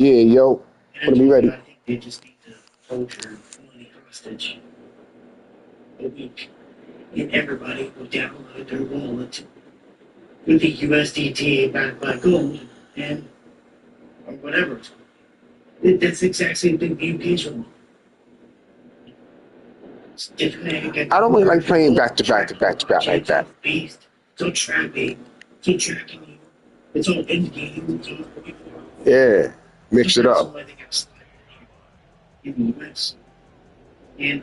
Yeah, yo. And I Wanna be told you, ready. I think they just need to hold your money hostage a week. And everybody will download their wallet with the USDT backed by gold and or whatever. That's the exact same thing the UK's on. It's different. I don't really like playing back to back to back to back like It's that. all based. It's all trapping. It's all tracking you. It's all in game. It's all Yeah. Mix it sometimes up. the way they got slide in the US. And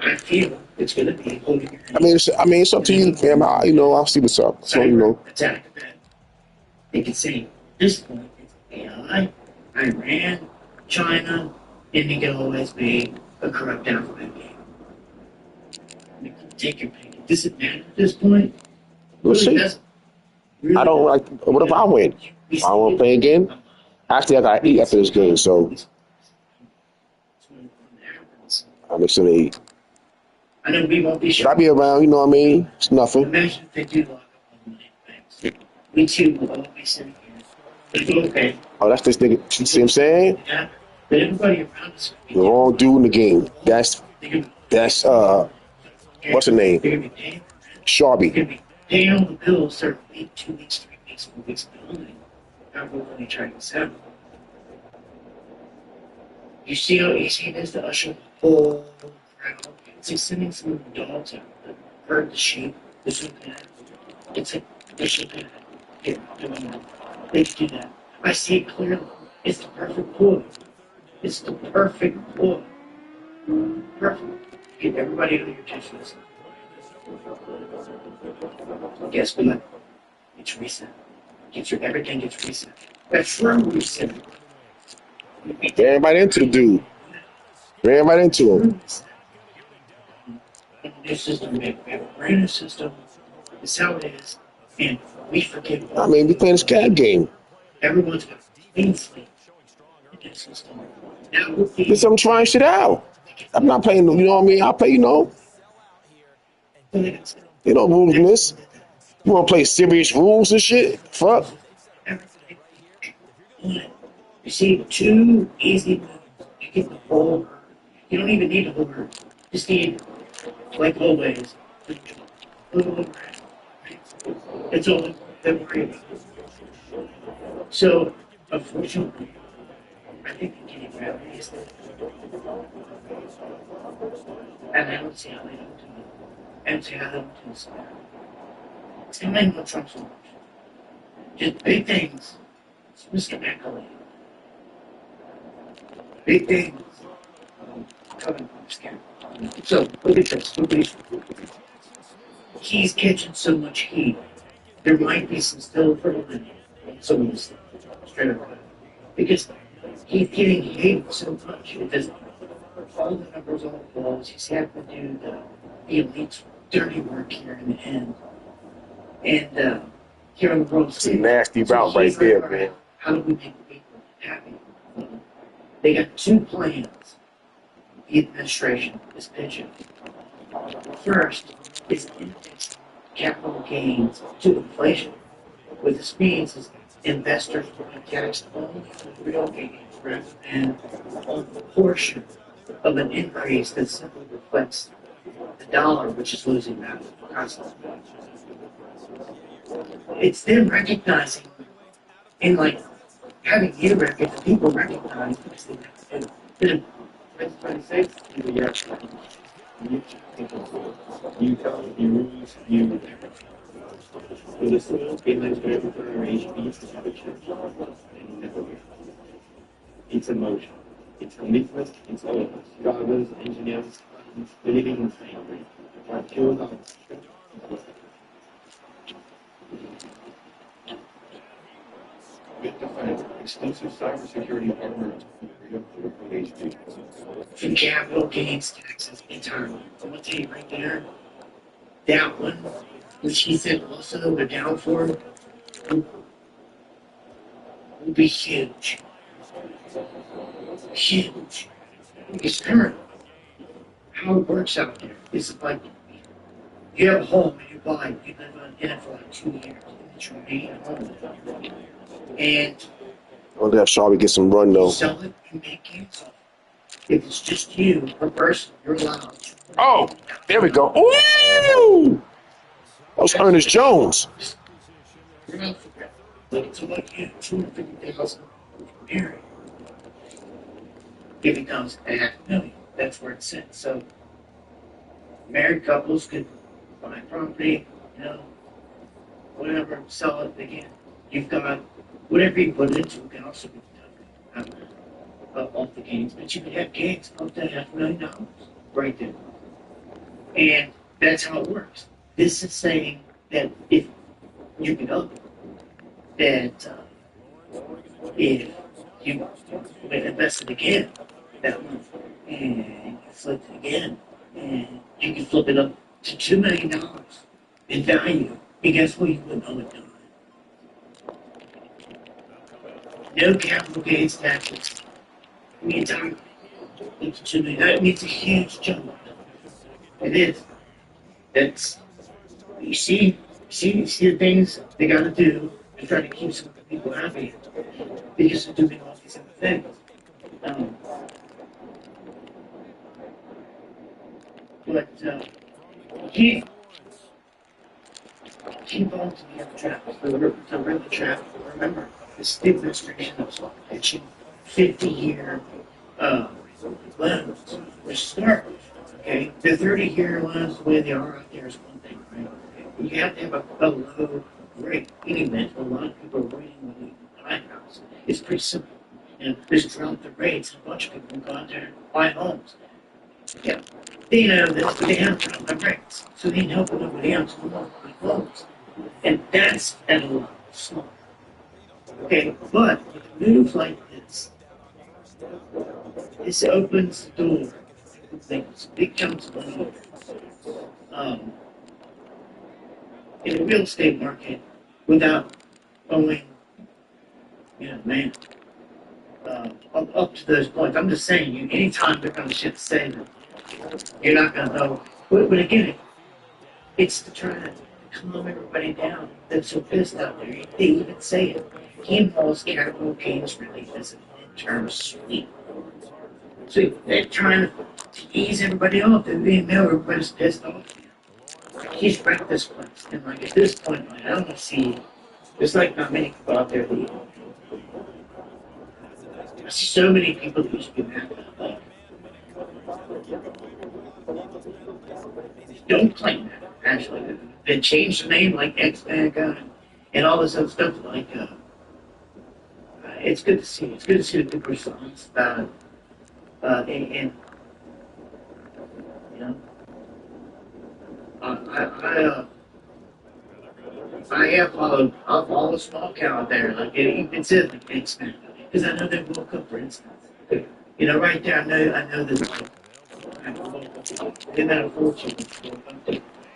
I feel it's going to be holding your hand. I mean, it's up to you, fam. I'll see what's up. So, Cyber attack event. They can say at this point it's AI, Iran, China, and they can always be a corrupt alphabet game. They can take your pick. Does it matter at this point? we'll Really see. doesn't. Really I don't doesn't. like. What if I win? We I want to play again. Actually, I gotta eat after this game, so I'll make sure they eat. I know we won't be But sure. I'll be around. You know what I mean? It's nothing. Imagine if they do lock up all the money in banks. We too will all be sitting here. It'll be okay. Oh, that's this nigga. You see what I'm saying? Yeah. But everybody around us will be The wrong dude in the game. That's what's the name? they're gonna be paying. They're Sharby. gonna be paying all the bills. They're week, 2 weeks, 3 weeks, 4 weeks building. However, when they try to sell. You see how easy it is to usher the whole crowd. It's like sending some of the dogs out, the herd, the sheep, the sheep. It's like they should do that. They're not doing that. They should do that. I see it clearly. It's the perfect ploy. It's the perfect ploy. Perfect. Get everybody under your attention. Guess what? It's reset. Everything gets reset. That's true reset. Ran right into the dude. Ran right into him. And the new system, we have a brand new system. It's how it is. And we forget I all. mean, we playing this cat game. Everyone's got a clean slate in this system. Now with This I'm trying shit out. I'm not playing. You know what I mean? I play. Rules in this. You want to play serious rules and shit? Fuck. everything. You see, two easy moves. You get the whole. You don't even need a whole herd. Just need, like always, a little bit. It's all that worry about. So, unfortunately, I think the getting gravity is that. And I don't see how they don't do it. I don't see how they don't do this. It's going to make no Trump's launch. Just big things. It's Mr. Accolade. Big things. Coming from scam. So, look at this. Look at this. He's catching so much heat. There might be some still fertility in some of this stuff. Straight up. Because he's getting hated so much. It doesn't. All the numbers on the walls. He's having to do the elite's dirty work here in the end. And here in the world, It's a nasty route right there, man. how do we make the people happy? They got two plans. The administration is pitching. First is index capital gains to inflation. What this means is investors will be taxed only for real gains rather than on the portion of an increase that simply reflects the dollar, which is losing value constantly. It's them recognizing and like having you recognize, people recognize because they have to. The 26, you tell the rules, you do the sales, payments, whatever for HB, it's emotion. It's commitment, it's all drivers, engineers, it's believing in things. Like kills out. With defense, exclusive cybersecurity hardware for HP. From capital gains taxes entirely. I'm gonna tell you right there, that one, which he said also the downfall will be huge. Huge. Because currently, how it works out there is like you have a home and you buy it, you live in it for like 2 years, and it's your main home. And I'll have Shelby get some run though. Sell it and make gains off it. If it's just you per person, you're allowed. Oh, there we go. Ooh! That was Ernest Jones. You're not forget. Like it's like you, 250,000 married. It becomes $500,000. That's where it's set. So married couples could buy property, you know, whatever, sell it again. You've got whatever you put into it can also be deducted off the gains, but you could have gains up to $500,000 right there. And that's how it works. This is saying that if you can up that if you invest it again that month and you flip it again and you can flip it up to $2 million in value, and guess what? You wouldn't owe it done. No capital gains taxes. The entire it's $2 million. That means a huge jump. It is. That's you see the things they got to do to try to keep some of the people happy because they're doing all these other things. Um, but keep on to the other trap. To run the trap. Remember, this administration was pitching 50-year loans, which start. Okay, the 30-year loans, the way they are out there is one thing, right? You have to have a low rate. Anyway, a lot of people are waiting when you buy a house. It's pretty simple. You know, just drop the rates, and a bunch of people will go out there and buy homes. Yeah, they know this, but they haven't dropped the rates, so they ain't helping nobody else who won't buy homes. And that's at a level small. Okay, but with a move like this opens the door for things, big chunks of money. Um, in the real estate market without owing, man, up to those points. I'm just saying, anytime they're going to shit say that you're not going to know. But again, it's to try to calm everybody down that's so pissed out there. They even say it. He involves capital gains relief as an interim sweep. So they're trying to ease everybody off. They know everybody's pissed off. He's wrecked this place. And like at this point, like, I don't see. There's like not many people out there that I see so many people that used to be mad. Like, don't claim that. Actually, they changed the name like X-Man and all this other stuff. Like, it's good to see. It's good to see the good response about it. And you know, I have followed. I'll follow a small cow out there. Like it says like X-Man because I know they woke up, for instance. Right there, I know that they're not a fortune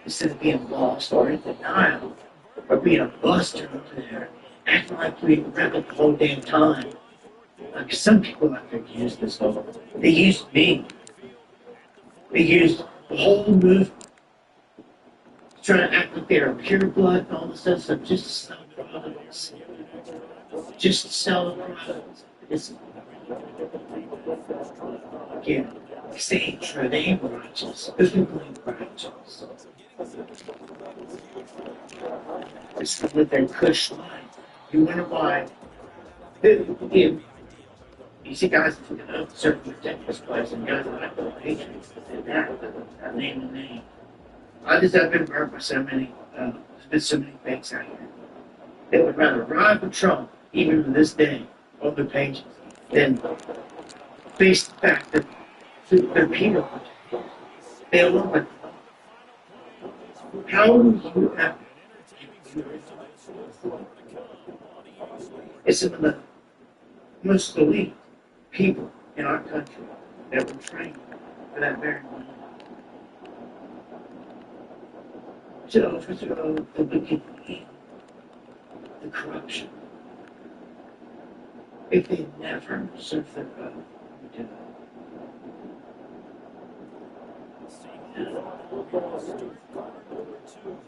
instead of being lost or in denial or being a buster over there, acting like we rebel the whole damn time. Like some people out there use this whole. They used me. They used the whole movement, trying to act like they're pure blood and all this other stuff, just to sell products. Just to sell the products. Again, they ain't true. They ain't righteous. Those people ain't righteous. It's to live their cush life. You wonder why. You see guys that serve protect this place and guys that I call patriots that that name and name. I've been burned by so many, there's been so many fakes out here. They would rather ride with Trump, even to this day, on their pages, than face the fact that they're people. They don't look like how do you have it's some of the most elite people in our country that were trained for that very moment. So, the wicked, the corruption. If they never served their God, we do it.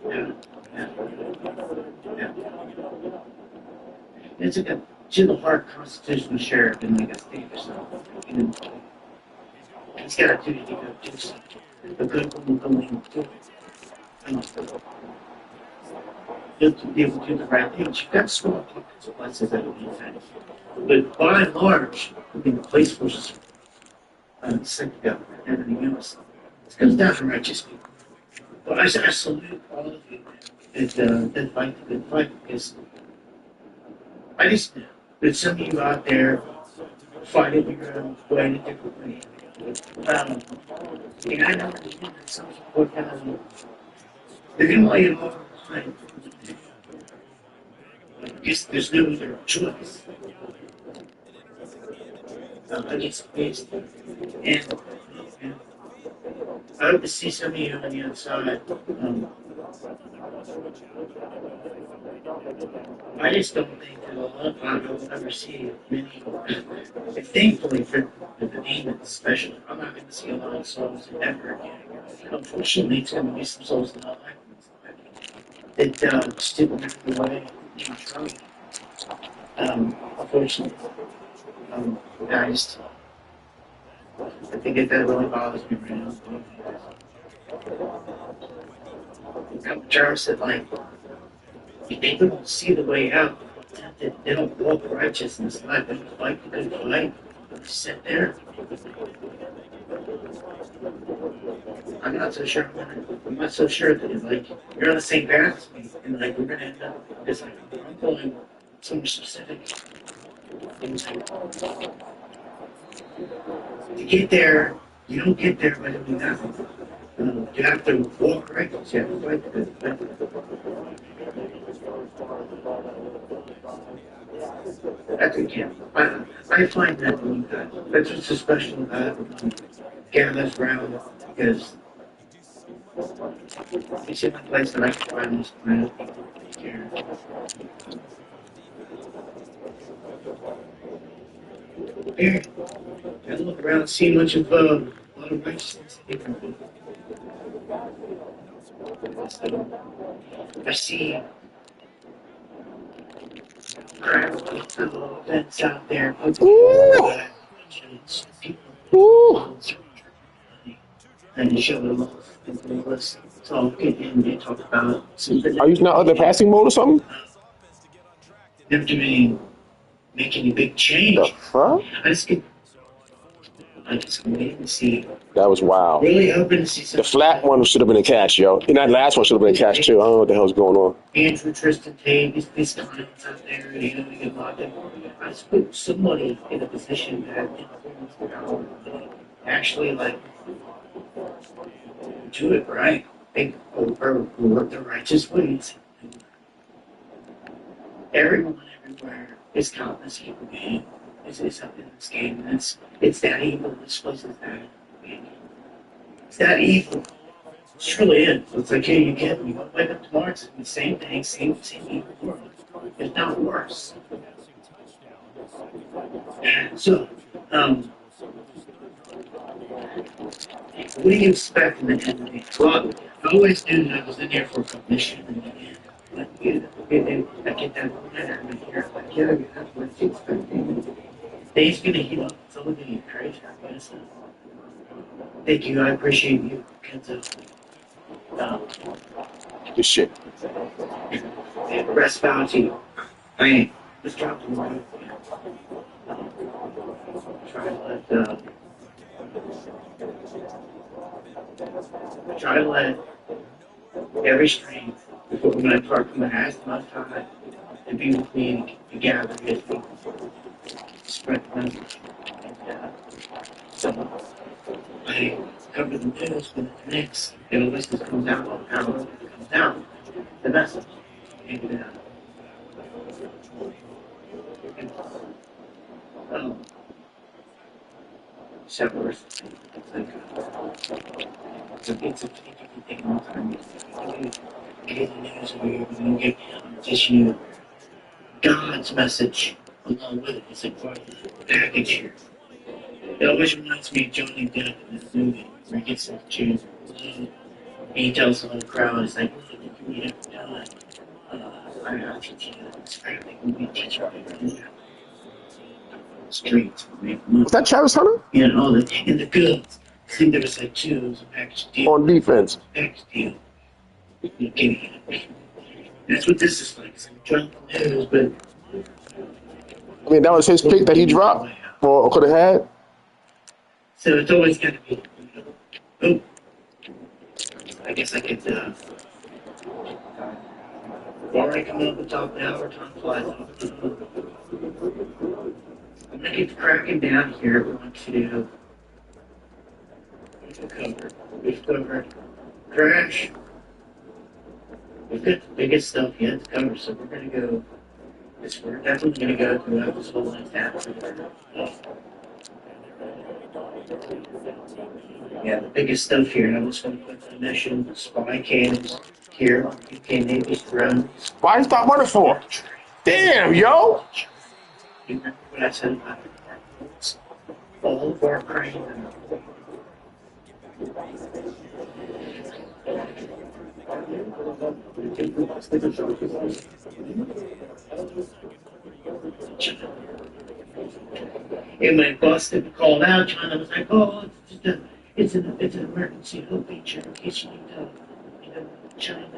Yeah. It's a good. to the heart constitutional sheriff in like a state or something. He's got a duty to go do something. The good one will go in and do it. You have to be able to do the right things. You've got small pockets of places that will be offended. But by and large, I mean, the police force is second government and everything else. It comes down to righteous people. But I salute all of you that fight the good fight because I just know that some of you out there fight it your own way in a different way. And I know that some people they're going to lay it all on the line. I guess there's no other choice. Against based. And I hope to see some of you on the other side. I just don't think that a lot of people will ever see many. And thankfully for the demons, especially, I'm not going to see a lot of souls ever again. Unfortunately, it's going to be some souls that I like that just didn't move the way you tried. Unfortunately, I just I think that really bothers me right now. Jarvis said, like, they don't see the way out. They don't walk righteousness life. They don't fight the good fight. They sit there. I'm not so sure. I'm not so sure that it's like you're on the same path as me, and like we're gonna end up. It's like I'm going somewhere specific. And like, to get there, you don't get there by doing nothing. You have to walk righteous. You have to fight the good fight. That's again. I find that really good. That's what's so special about Gavin's round because it's in a place that I can find this kind of people to take care of. Here, I look around and see much of a lot of righteousness in people. I see little events out there. Ooh, ooh. And you show them love and they listen. Talk and they talk about something. Are you not under passing mode or something? Never doing make any big The change. fuck? I just waiting to see. That was wild. Really hoping to see The something. flat one should have been a catch, yo. And that last one should have been a catch too. I don't know what the hell's going on. Andrew, Tristan Tate, these clients out there, they get locked in. I just put somebody in a position that influence power, actually like do it right. Think or work the righteous ways. Everyone everywhere is countless evil game. It's up in this game, and it's that evil. This place is that evil. It's that evil. It truly is. It's like, hey, you get me. You wake up tomorrow, it's the same thing, same evil world. It's not worse. So, what do you expect in the end of it? Well, I always knew that I was in there for a mission in the end. Like, I get that letter in here. Like, yeah, that's what you expect. Dave's gonna heat up. It's only gonna get crazy, I guess. Thank you. I appreciate you. This shit. Rest bound to you. I mean, just drop the line. Try to let every strength before when I part from the ask my time to be with me and gather with me. Spread the message. And so I cover the news with the next. It always just comes out on how it comes down. The message. And settlers. It's a thing all the time. Get the news where you're going to get competition. God's message along with it. It's like part of the package here. It always reminds me of Johnny Depp in this movie where he gets the chance and he tells the whole crowd, it's like, look, if you ever done, I gotta teach you this. I think we teach you right now. streets. Was that Travis Hunter? You know, and the goods. I think there was like two, it was a package deal. On defense. Package deal. That's what this is like. It's like drunk news, but I mean, that was his pick that he dropped or could have had. so it's always got to be. Oh, I guess I could. Before I come up the top of the hour, time flies. I'm gonna get cracking down here. We're going to cover. We've covered crash. We've got the biggest stuff yet to cover, so we're gonna go. We're definitely gonna go through this whole entire. Yeah, the biggest stuff here. I'm just gonna put the mission spy cannons here on UK Navy drones. Why you stop running for? Damn, yo. You remember what I said about the all of our crane. And when busted, called out, China was like, "Oh, it's an emergency hope feature in case you need to, China."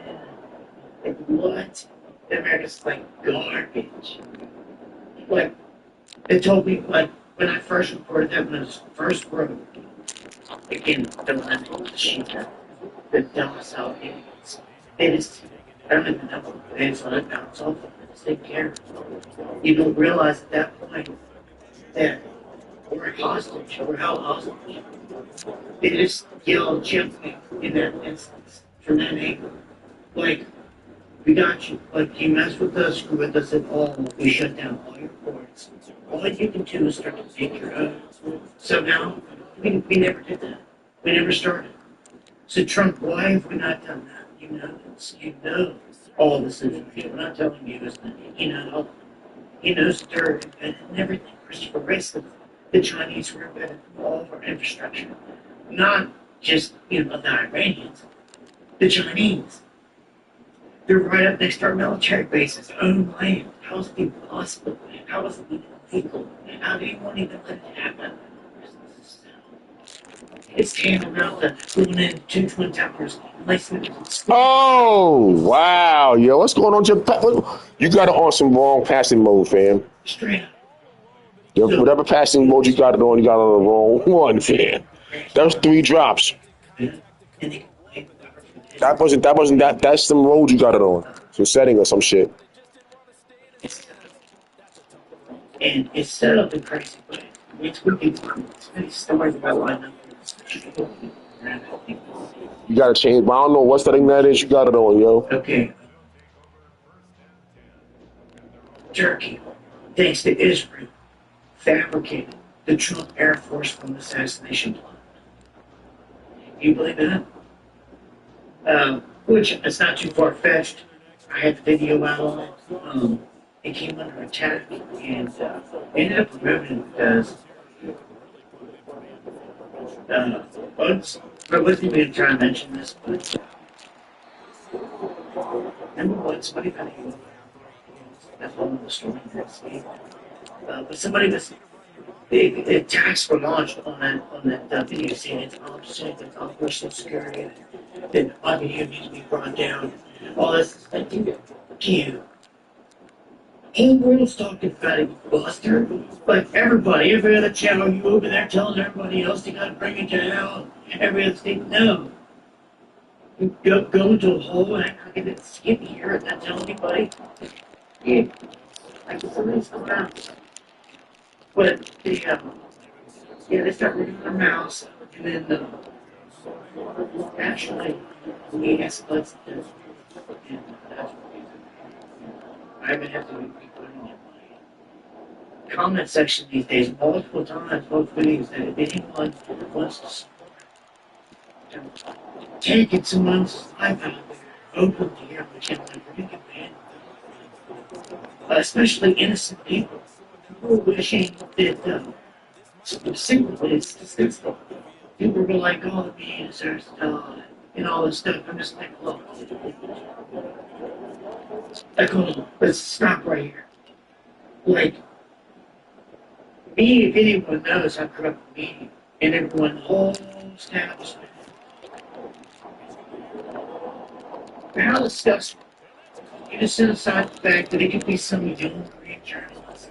Like what? America's like garbage. Like they told me, like when I first reported that when I was first wrote, again, the one that was the sheet, the domicile aliens. They just, I don't even know what they just let it bounce off of it. They care. You don't realize at that point that we're hostage, we're held hostage. They just yell gently in that instance from that angle. Like, we got you. Like, you mess with us, screw with us at all, we shut down all your ports. All you can do is start to make your own. So now, we never did that. We never started. So Trump, why have we not done that? You know this. You know all this information. We're not telling you is that he knows that they're embedded in everything. Christopher Wray, the Chinese were embedded in all of our infrastructure. Not just, the Iranians. The Chinese. They're right up next to our military bases, own land. How is it even possible? How is it even legal? How do you want to even let it happen? It's tantamount to going in two twin towers. Oh, wow. Yo, what's going on, Japan? You got it on some wrong passing mode, fam. Straight up. Yo, whatever passing mode you got it on, you got it on the wrong one, fam. That was 3 drops. That's some road you got it on. Some setting or some shit. And it's set up in crazy ways. It's wicked. It's many stories about why not. You gotta change, but I don't know what setting that is. You got it on, yo. Okay. Turkey, thanks to Israel, fabricated the Trump Air Force One assassination plot. You believe that? Which it's not too far fetched. I had the video out on it. It came under attack and ended up removing it because I wasn't even trying to mention this, but number one, somebody got hit. That's one of the stories that's but somebody was the attacks were launched on that video saying it's opposite, it's operational security, that audio needs to be brought down, all this. Like, dude, you. Whole world's talking about it, Buster. Like every other channel, you over there telling everybody else they gotta bring it to hell. Every other thing, no. You go into a hole and act like I didn't see it here and not tell anybody. Yeah, like somebody's going out. But they start reading their mouths, and then actually, we escalates this. And that's what I would have to be putting in my comment section these days multiple times, both videos, that if anyone wants to take someone's life out there, open to hear what you're like, man. Especially innocent people. People wishing that secretly it's disgusting. People were like, oh, the man deserves to die, and all this stuff. I'm just like, look. Like, hold on, let's stop right here. Like, Me, if anyone knows, I put up a meeting, and everyone, the whole establishment, how disgusting. You just set aside the fact that it could be some young Korean journalist,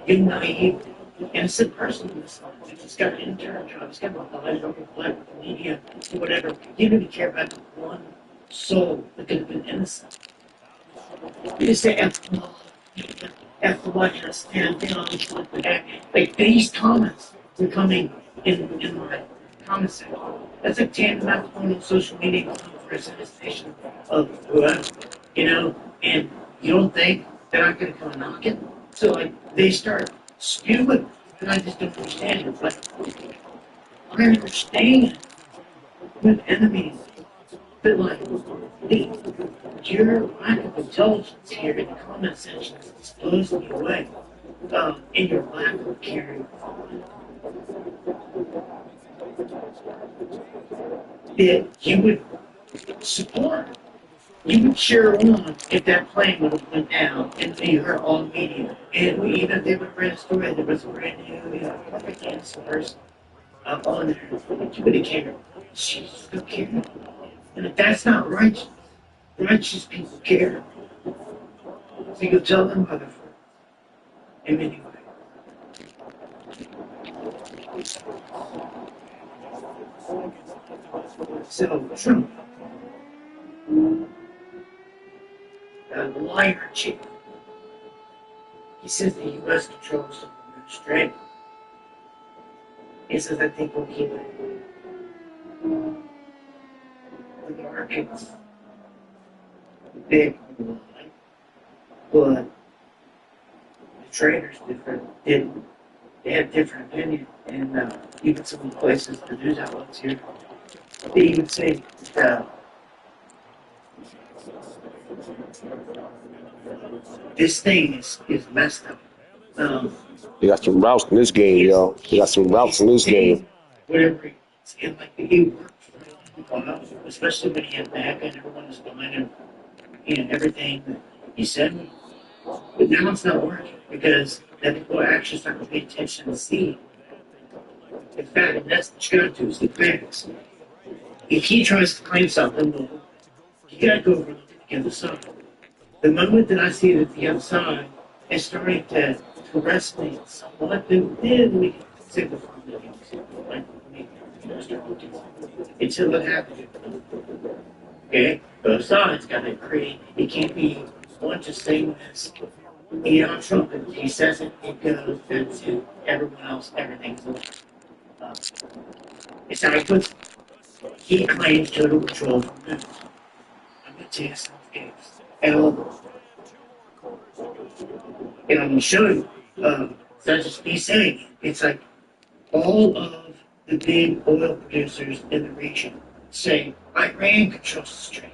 young, naive, innocent person in this life. He's just got an intern job. He's got a line over black media, or whatever. You don't even care about the one soul that could have been innocent. You just say F the White House and like these comments were coming in my comment section. That's like tantamount to going on social media calling for assassination of whoever, you know, and you don't think they're not gonna come knocking? So like they start spewing and I just don't understand it. Like I understand with enemies but like your lack of intelligence here in the comment section is blows me away. In your lack of caring that you would support. You would cheer on if that plane would have went down and you heard all media. And even if they would read a story that was brand new, you know, perfect innocent person on there, you would have cared. She still cared. And if that's not righteous, righteous people care. So you tell them motherfucker. And anyway. So Trump, the liar chief, he says the U.S. controls the Mediterranean. He says I think we'll keep it. The markets big, but the traders didn't. They had different opinion, and even some of the places, the news outlets here, they even say this thing is messed up. They got some routes in this game, yo. They got some routes in this game. Whatever, and like he worked for a while, especially when he had back and everyone was behind him, and everything that he said. But now it's not working because then people are actually starting to pay attention and see. In fact, that's what you gotta do is the facts. If he tries to claim something, well, you gotta go over to the other side. The moment that I see that the other side is starting to resonate somewhat, then we can say the fundamental. Like, until it happens. Okay? Both sides gotta agree. It can't be one just saying this. Elon Trump, he says it goes to everyone else, everything's it's not good. He claims total control from news. I'm going to tell you something. And I'm going to show you. That's just me saying. It's like all of the big oil producers in the region say Iran controls the strait.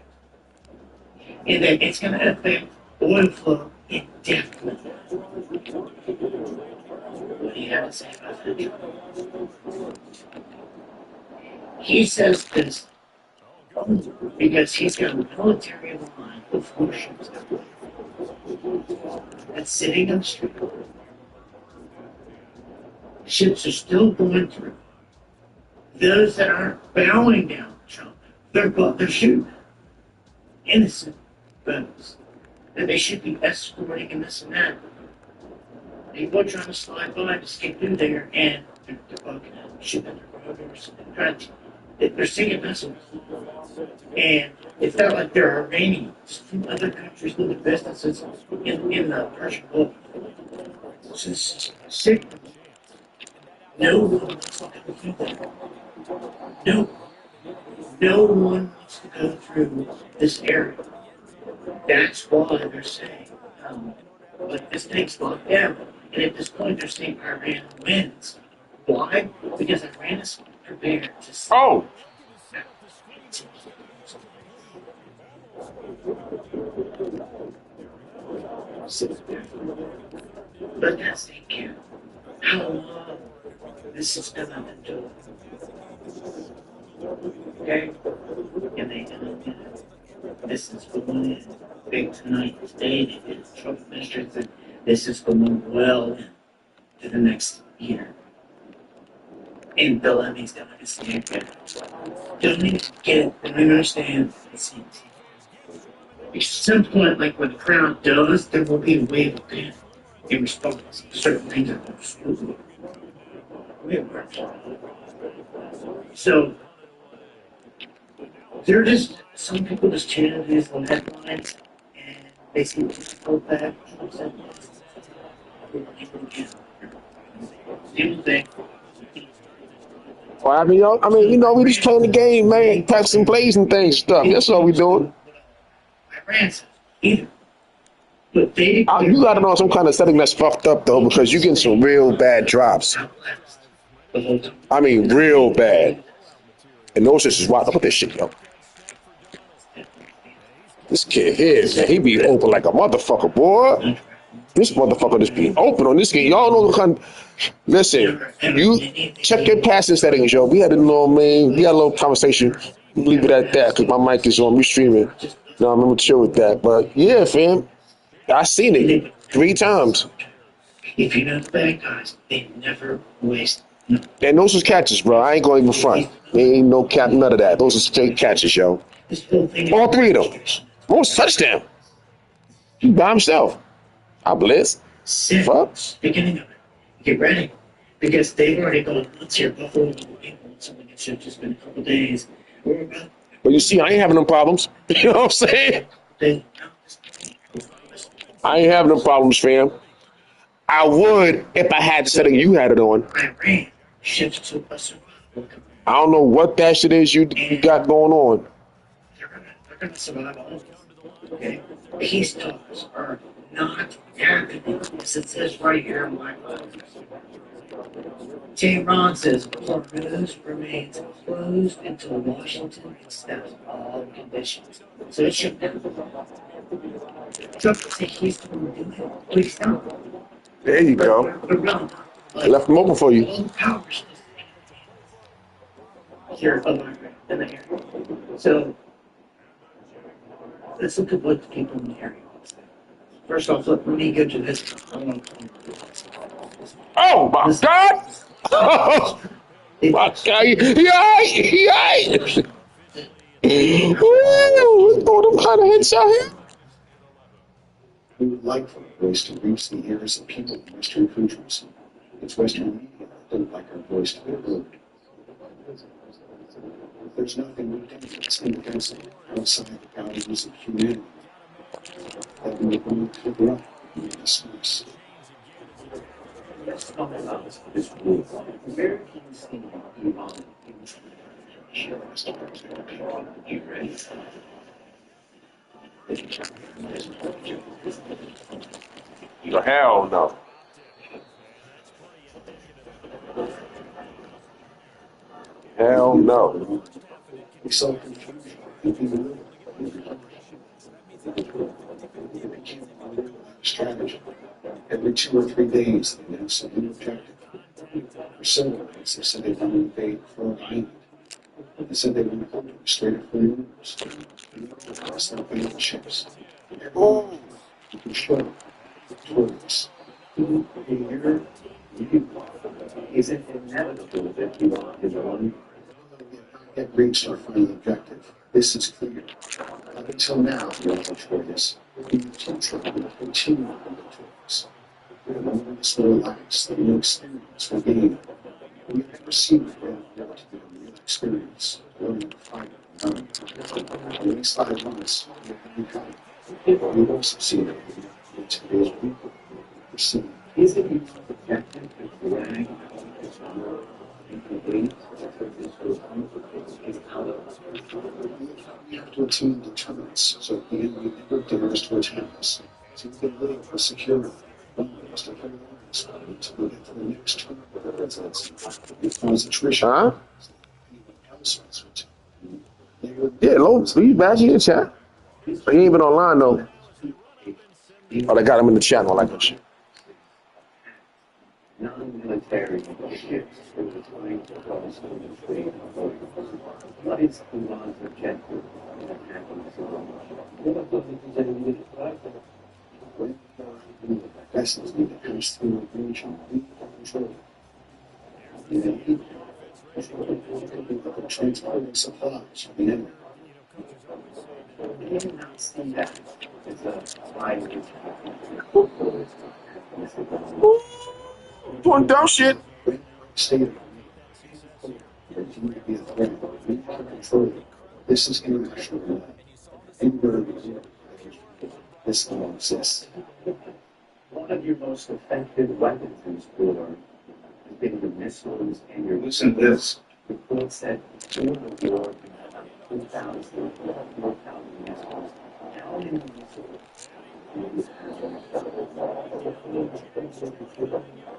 And that it's going to affect oil flow indefinitely. What do you have to say about that? He says this because he's got a military line of warships that's sitting on the street. Ships are still going through. Those that aren't bowing down to Trump, they're shooting innocent boats that they should be escorting and this and that. People are trying to slide by to skip through there, and they're bugging out, shooting at their rotors, they're singing missiles. And it's not like there are Iranians from other countries doing businesses in the Persian Gulf. So this is sick. No one wants to go through that. No one wants to go through this area. That's why they're saying, like this thing's locked down. And at this point, they're saying Iran wins. Why? Because Iran is prepared to see. Oh, But that's thinking how long this is going to endure. Okay? And they did it. This is going in big tonight. Today, the Trump administration said this is going well to the next year. And Bellamy's gonna understand better. They don't even get it. They don't even understand. At some point, like when the crowd does, there will be a wave of panic in response to certain things that are stupid. So they're just some people just channel these little headlines and they seem to go back. People think Well, we just playing the game, man. Practicing plays and things, stuff. That's all we doing. Iran says either. But they You got it on some kind of setting that's fucked up though, because you're getting some real bad drops. I mean, real bad. And those just is wild. Look at this shit, yo. This kid here, man, he be open like a motherfucker, boy. This motherfucker just be open on this game. Y'all know the kind. Listen, you check your passing settings, yo. We had a little conversation. Leave it at that, cause my mic is on. We streaming. No, I'm gonna chill with that. But yeah, fam, I seen it 3 times. If you know the bad guys, they never waste. And those was catches, bro. I ain't going even front. There ain't no cap, none of that. Those are straight catches, yo. All 3 of them. Most touchdown. He by himself. I blitz. Fuck. Beginning of it. Get ready. Because they've already gone nuts here. Buffalo, something that should have just been a couple days. But you see, I ain't having them problems. You know what I'm saying? I ain't having them problems, fam. I would if I had the setting you had it on. I don't know what that shit is you got going on. They're gonna survive all of it. Okay? Peace talks are not happening. As it says right here in my book. J. Ron says Hormuz remains closed until Washington accepts all conditions. So it should never. Trump would say he's the one doing it. Please don't. There you go. I left them open for you. All powers here in the area. So let's look at what the people in the area want to say. First off, let me go to this. Oh my God! Oh my God! Yay! Ooh, we throw them kind of hits out here. We would like for our voice to reach the ears of people in Western countries. It's Western media that don't like our voice to be heard. There's nothing we can do outside the boundaries of humanity that we would want to cover up in this space. Let's talk about this rule. Americans in Iran. You ready? Hell no. Hell no. We saw confusion in people. It became a strategy. Every 2 or 3 days, they announced a new objective. For several days, they said they wanted to invade Pearl Island. They said they wanted to come to a strait of Hormuz. Across their battleships. Oh. You can show tourists. Is it inevitable that Iran is on? It reached our final objective. This is clear. Up until now, the Albatross, the potential will continue on the talks. The moments will relax, the new experience will gain. We've never seen a real war to be a real experience. Learning to fight and learn. In the next 5 months, we'll be coming. We've also seen it in today's people. We're seeing. Is it objective to flag incomplete? We have to attain deterrence, so at the end we never dares to attack us. So we've been living for security. One must have been until we get to the next turn of the presidency. It causes attrition. Huh? Anyone else wants to. Yeah, leave Badgie in the chat. He ain't even online though. Oh, they got him in the chat and all that good shit. Non-military ships were designed to cause trade. What is Iran's objective in attacking Vessels need to pass through a region we control. Transporting supplies from the enemy. I did not see that as a slide. Doing dumb shit. State of continue to be a threat. We can control it. This is international law. Anywhere in the world, this law exists. One of your most effective weapons in this war has been the missiles and your Listen to this. reports that during the war, 2,000 missiles. How many missiles?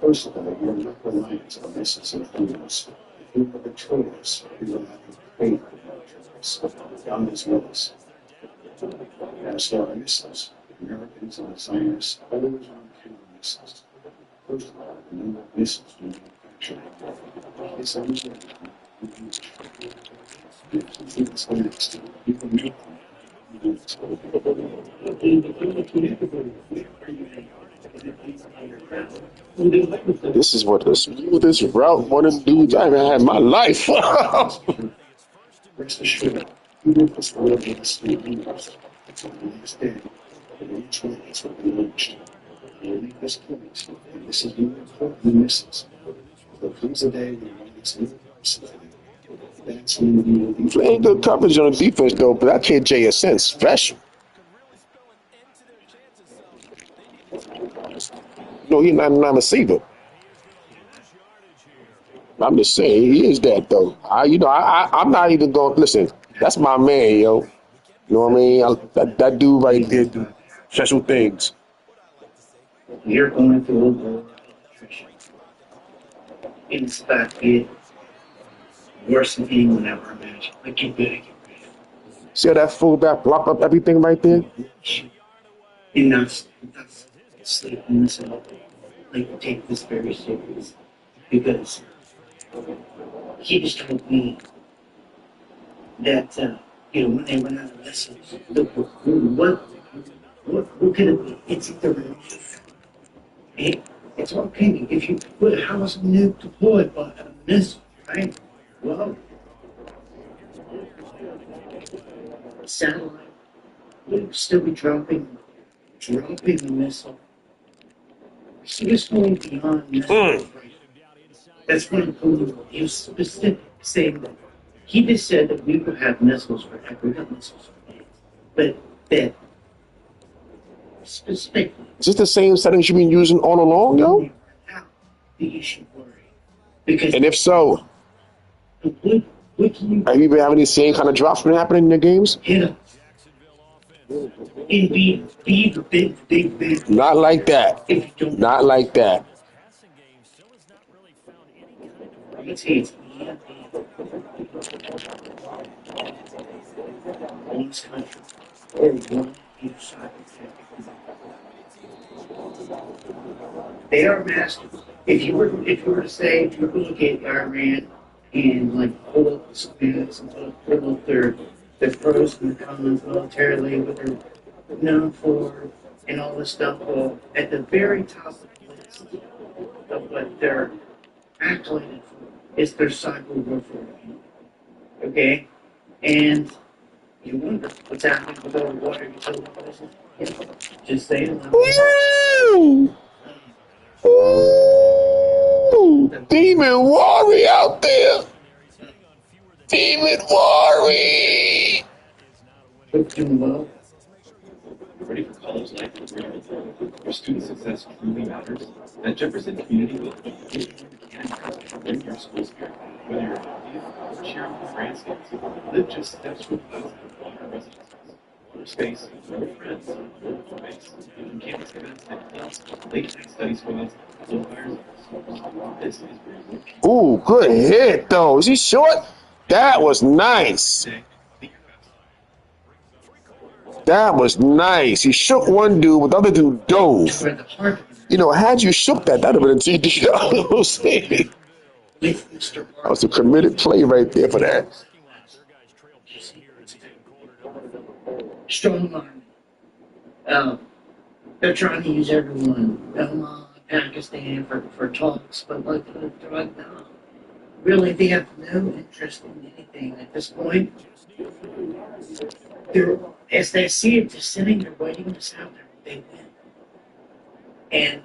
First of all, you're not reliant on missiles and fuels. If you are victorious, you will have the faith of your choice. God is with us. As for our missiles, Americans and the Zionists always want to kill missiles. First of all, the number of missiles we manufacture. It's unlimited. It's next. You can make them. This is what the smoothest route one of the dudes I ever had in my life. Rest assured, even if this world is used, it's on the next day, the each one is will be launched. I will make this point, and this is more important than missiles. There comes a day when one is new something. That's when you will be Playing good coverage on the defense though, but that kid Jay is sense special. No, he's not a receiver. I'm just saying he is that though. I'm not even going. Listen, that's my man, yo. You know what I mean? That dude right there do special things. You're going through a war of attrition. It's about to get worse than anyone ever imagined. Like, you better get ready. See how that fullback blocked up everything right there? And that's sleeping this out. Like, take this very serious. Because he just told me that, when they run out of missiles, what could it be? It's either it's okay if you put a house nuke deployed by a missile, right? Well, satellite would still be dropping the missile. So it's going beyond missiles. Right? That's what I'm telling you. He was specific, saying that he just said that we would have missiles forever, we got missiles forever. But that specifically. Is this the same settings you've been using all along, yo? The issue worry. Because And if so, what can you have you been having the same kind of drops been happening in your games? hit up? And be the big. Not like that. If you don't. Not like that. It's on this country. Or one either side they are masters. If you were to say, if you were to look at Iran and like pull up the statistics and pull up their pros and the cons militarily, what they're known for, and all this stuff, well, at the very top of the list of what they're accoladed for is their cyber warfare. Okay? And you wonder what's happening with our water utilities. Just saying. Woo! Ooh, Demon Warrior out there. Demon Warrior. Doing well. Ready for college life and agreement, where student success truly matters, at Jefferson Community Village, bring your school spirit, whether you're an athlete or cheering for France games, live just steps from the water residences. More space, more friends, more place, from campus events and clubs, late night study squads, low fires, this is where you can Ooh, good hit though. Is he short? That was nice. stay. That was nice. He shook one dude, but the other dude dove. Where the heart You know, had you shook that, that'd have been a TD. You know what I'm saying? with Mr. That was a committed play right there for that. Strong arm. They're trying to use everyone, Pakistan for talks, but they're like, no. really, they have no interest in anything at this point. They're, as they see it, they're sitting there waiting this out there. They win. And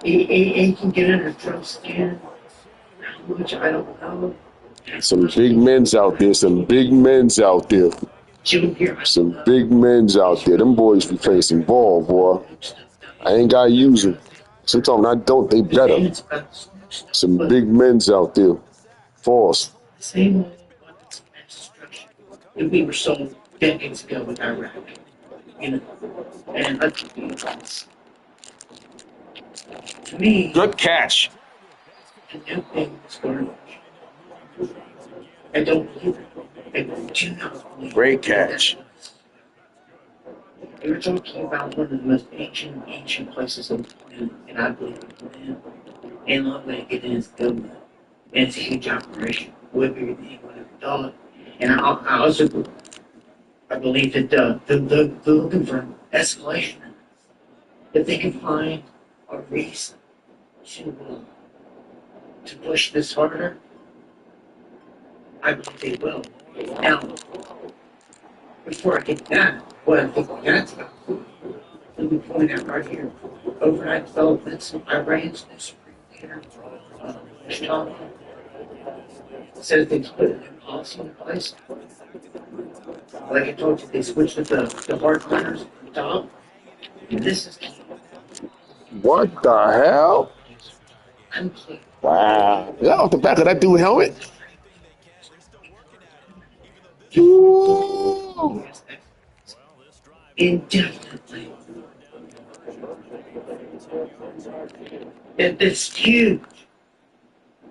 he can get under Trump's skin. How much, I don't know. Some big men's out there. Some big men's out there. Junior, Some big men's out there. Them boys be playing some ball, boy. I ain't gotta use them. Sometimes I don't. They better. Some big men's out there. Force. The same old weapons of mass destruction that we were sold decades ago with Iraq. You know, and to me, Good catch. the new thing is garbage. I don't believe it. I do not believe Great catch. You're talking about one of the most ancient places on the planet, and I believe it. And the only way to get in is government. And it's a huge operation. Whatever you think, whatever you thought. And I also I believe that they're looking for escalation. If they can find a reason to push this harder, I believe they will. Now, before I get to that, what I think we got to, let me point out right here, overnight developments in Iran's new Supreme Leader, Shah, said they put a new policy in place. Like I told you, they switched to the hard runners at the top. And this is key. What the hell? Complete. Wow. Is that off the back of that dude's helmet? Ooh. Indefinitely. It's huge.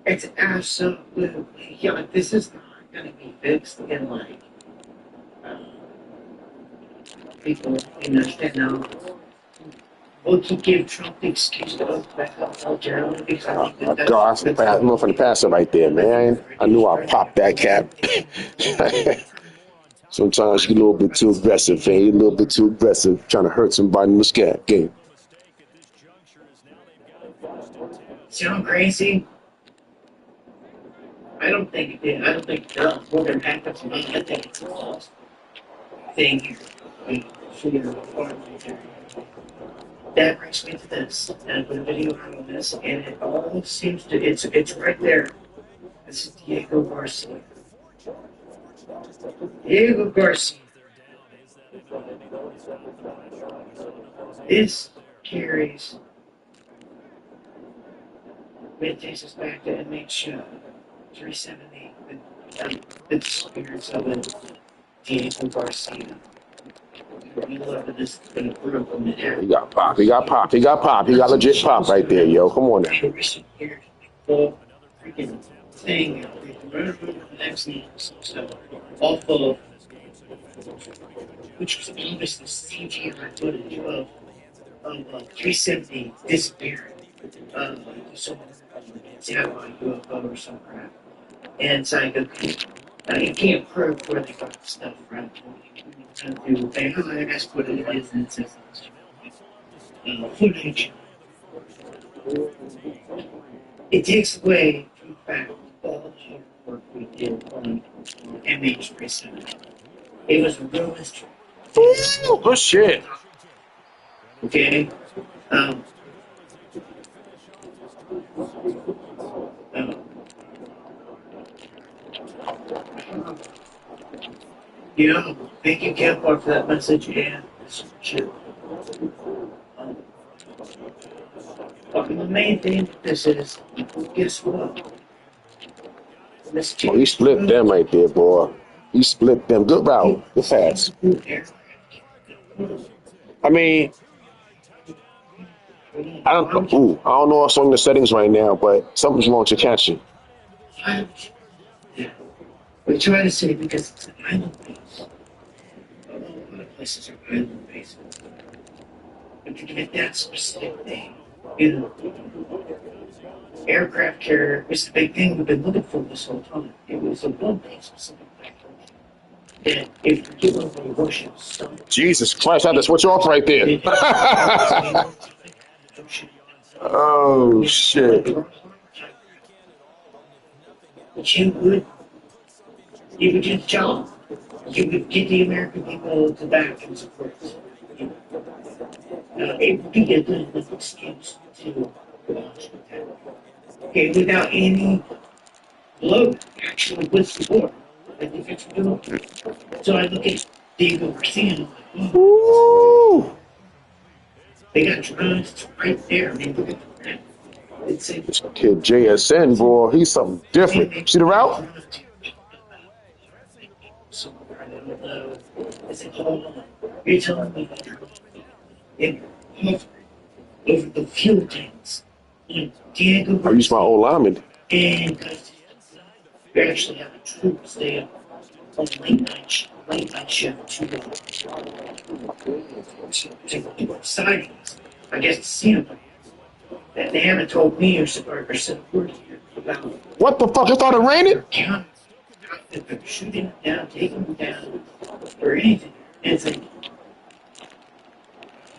It's absolutely, yeah, this is not going to be fixed in like, people understand now. Well, he gave Trump the excuse to go back up Algeria because I think that that's... God, I'm going for the passer right there, man. I knew I popped that cap. Sometimes you're a little bit too aggressive, man. You're a little bit too aggressive, trying to hurt somebody in the scat game. Sound crazy? I don't think it did. I don't think more than half of me. I think it's a lost thing here. That brings me to this. And I put a video out on this, and it all seems to, it's right there. This is Diego Garcia. Diego Garcia. This carries mid takes us back to MH 370, the disappearance of it, Diego Garcia. He got pop, he got pop, he got pop, he got legit pop right there, yo. Come on now. In recent years, the freaking thing, the next so off of, which was obviously CGI footage of 370 disappearing. So satellite UFO or some crap. And it's like, okay, you can't prove where they got the stuff from. That's what it is, and it says footage. It takes away from the fact all the hard work we did on MH370. It was a real mystery. Ooh, good shit. Okay? Thank you, Campbell, for that message, and shit. The main thing with this is, guess what? Oh, he split them right there, boy. He split them. Good route. Good pass. I mean, I don't know what's on the settings right now, but something's wrong with your catching. We try to say because it's an island base. A lot of places are island bases. But to get that specific thing, aircraft carrier is the big thing we've been looking for this whole time. It was a one thing specific thing. And if you're given over the Russian sun, Jesus Christ, I had to switch off right there. Oh, shit. But you would do the job. You would get the American people to back and support us. It would be a good enough excuse to launch an attack. Okay, without any blow actually with support. I think it's doing. So I look at Diego Garcia and I'm like, oh, Woo! they got drones right there. I mean, look at that. It's a This kid JSN, boy, he's something different. See the route? somewhere I don't know. I said, hold on. You're telling me that it hovered over the fuel tanks on Diego I use my Garcia old lineman. and we actually have a troops there on late night shift to do sightings. I guess to see them. That they haven't told me or said a word here about What the fuck? It started raining? counting that they're shooting them down, taking them down, or anything. And it's like,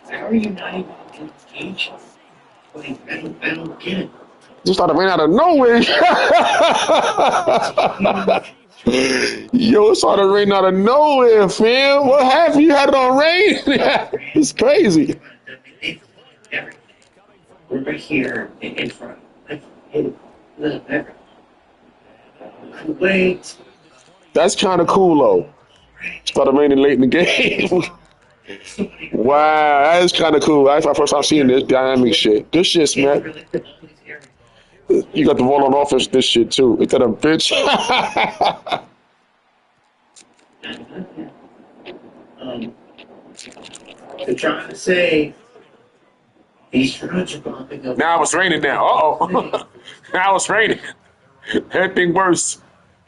how are you not even engaged? Like, I don't get it. Just started raining out of nowhere. Yo, it started raining out of nowhere, fam. What happened? You had it on rain? It's crazy. Everything. We're right here in front. I've hit everything. Kuwait. That's kind of cool, though. Started raining late in the game. Wow, that is kind of cool. That's my first time seeing this dynamic shit. Good shit, man. You got the ball on offense, this shit, too. Ain't that a bitch? They're trying to say these drones are bombing up. Now it's raining now. Uh-oh. Now it's raining. Everything worse.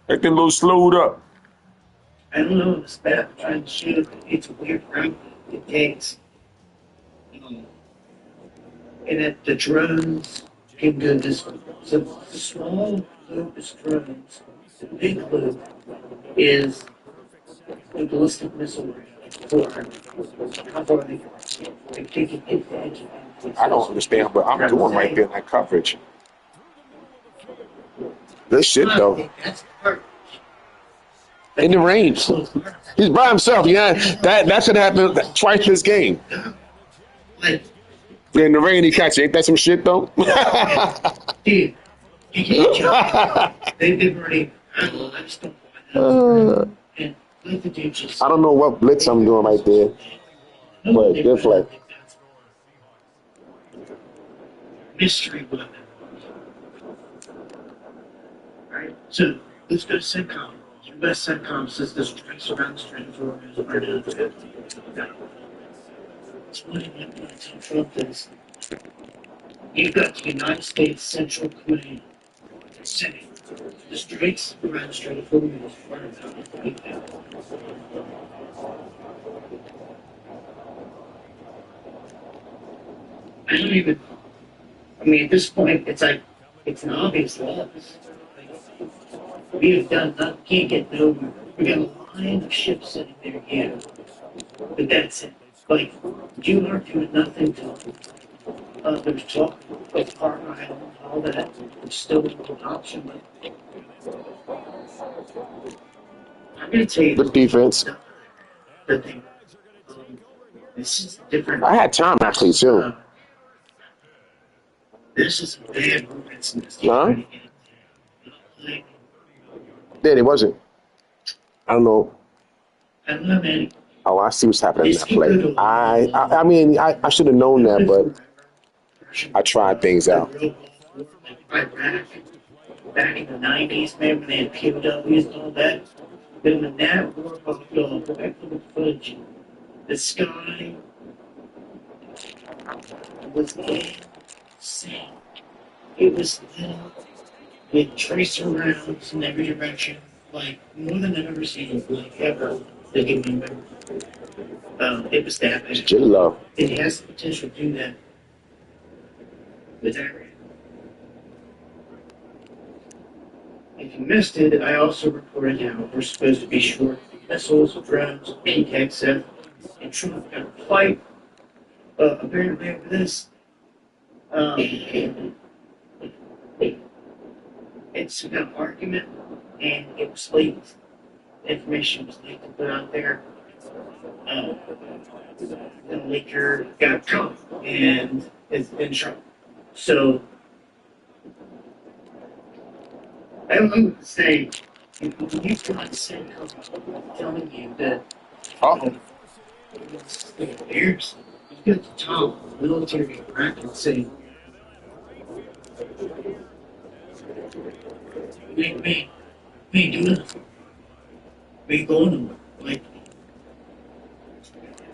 Everything a little slowed up. I don't know, it's bad. I'm trying to shoot it. It's a weird route it takes. And that the drones can go this way. So the small loop is drones. The big loop is the ballistic missile range for how far they can. Like they can hit the edge of it. I don't understand, but I'm doing right there in that coverage. Good shit, though. That's part. In the rain. He's by himself. Yeah, that should happen twice this game. Like, In the rain, he catch it. Ain't that some shit, though? dude, you can't jump. They've already. I don't know. I just don't want to. And let the dude just. I don't know what blitz I'm doing right there, but good play. Mystery weapon. Alright, so let's go to CENTCOM. US CENTCOM says the strikes around the strand for is are now 50. It's one of the Trump is. You've got the United States Central Command saying the strikes around the strand for is far enough. I don't even. I mean, at this point, it's like it's an obvious loss. We have done nothing, can't get nowhere. We got a line of ships sitting there again. But that's it. Like, you are doing nothing to there's talk of Park Island and all that. It's still an option, but I'm going to tell you Good defense. the thing. This is different. I had time, actually, too. This is a bad movement in this Huh? Like, Then it wasn't. I don't know. I don't know, man. Oh, I see what's happening in that play. I mean, I should have known that, but I tried things out. Iraq, back in the 90s, man, when they had POWs and all that. Then when that war popped off, go back to the footage. The sky was insane. It was lit up with tracer rounds in every direction, like more than I've ever seen, like ever. They can remember. It was that bad. Still love. It has the potential to do that with Iran. If you missed it, I also reported how we're supposed to be short missiles, drones, PKXF, and Trump got a fight. Apparently over this. It's an argument and it was leaked. Information was leaked and put out there. The leaker got caught and is in trouble. So I would say if you got sent telling you that Uh-oh. it's embarrassing, you got the top military bracket saying, we ain't doing it. We ain't going nowhere. Like,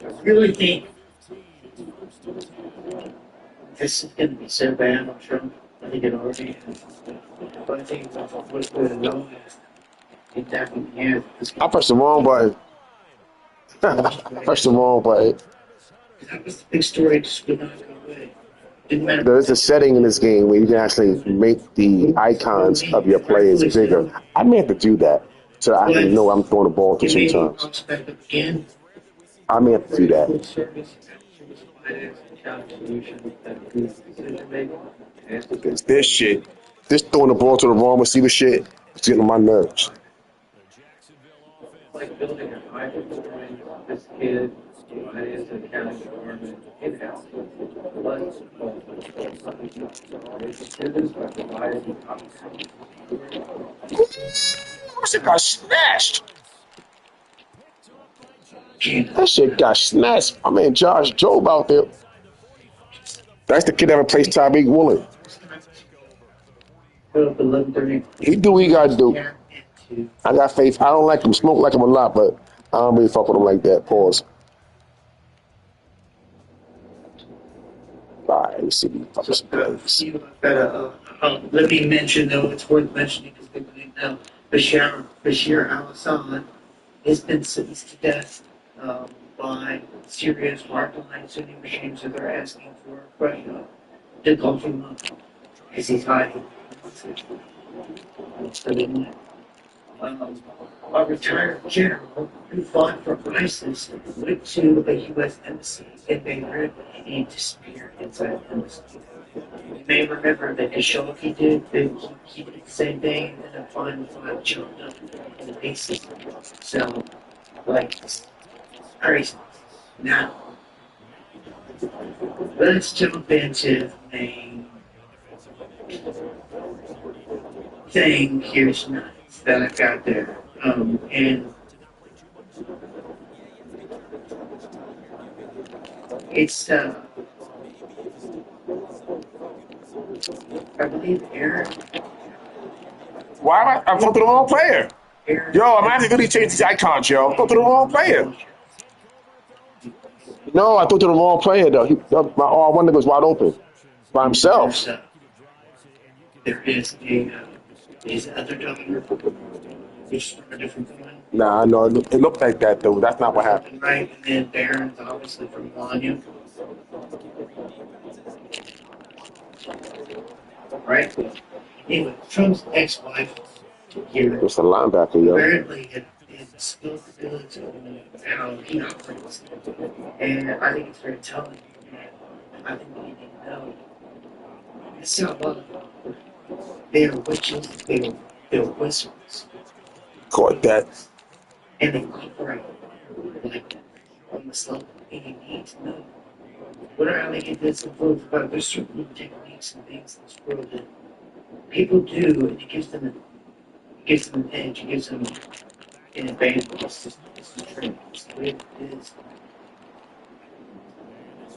I really think this is going to be so bad on Trump. I think it already is. But I think what's going on is it definitely is. I pressed the wrong button. I pressed the wrong button. That was the big story. Just would not go away. Didn't matter. There's a setting in this game where you can actually make the icons of your players bigger. I may have to do that so I can know I'm throwing the ball to Give me a sometimes. prospect again. I may have to do that. Because this throwing the ball to the wrong receiver shit, it's getting on my nerves. Like building a highly sophisticated finance and accounting department in-house. That shit got snatched. That shit got snatched. My man Josh Jobe out there. That's the kid that replaced Tyreek Woolen. He do what he gotta do. I got faith. I don't like him. Smoke like him a lot, but I don't really fuck with him like that. Pause. All right, let's see. Let me mention, though, it's worth mentioning because people didn't know, Bashir al-Assad has been sentenced to death by Syria's hardline Sunni regime, so they're asking for Russia to call him up because he's hiding. A retired general who fought for ISIS went to a U.S. embassy in Beirut and he disappeared inside the embassy. You may remember that Khashoggi did, that he did the same thing and then finally jumped up in the pieces. So, like, it's crazy. Now, let's jump into the main thing here tonight that I've got there. And it's, I believe Aaron. Why? I'm going to the wrong player. Yo, I'm actually really changing these icons, yo. I'm going to the wrong player. No, I threw to the wrong player, though. My R1 was wide open by himself. There is other doctor, which from a different one. Nah, I know. It looked like that, though. That's not what happened. Right, and then Barron's obviously from Volume. Right? Anyway, Trump's ex-wife here It's a linebacker, yo. apparently had spilled the goods on how he operates. And I think it's very telling. And I think we need to know. It's not love. They are witches, they're wizards. Caught that. And they operate like on this level. And you need to know. Whatever how they get this influence about, there's certain techniques and things in this world that people do, and it gives them an edge, it gives them an advantage. It's the truth. It's the way it is.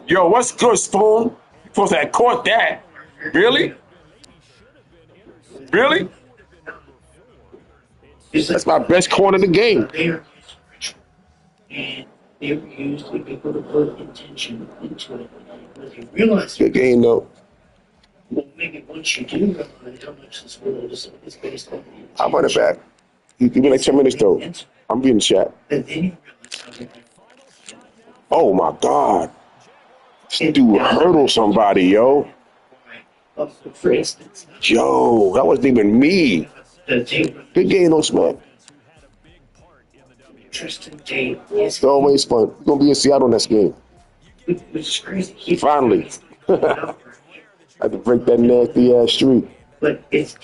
Yo, what's good, Spoon? You supposed to have caught that. Really? Really? That's my best corner of the game. They are ritual, and they were used to get people to put intention into it. But you realize, Good game, though. well, maybe once you do realize how much this world is based on the intention. I'll run it back. You give me like 10 minutes, though. I'm being chat. And then you realize how they Oh, my God. This dude hurdled somebody, yo. for instance, Yo, that wasn't even me. the table, Good game, though, Smart. Tristan Tate, is It's always fun. We're going to be in Seattle next game. which is crazy. He's Finally. I had to break that nasty ass streak. But it's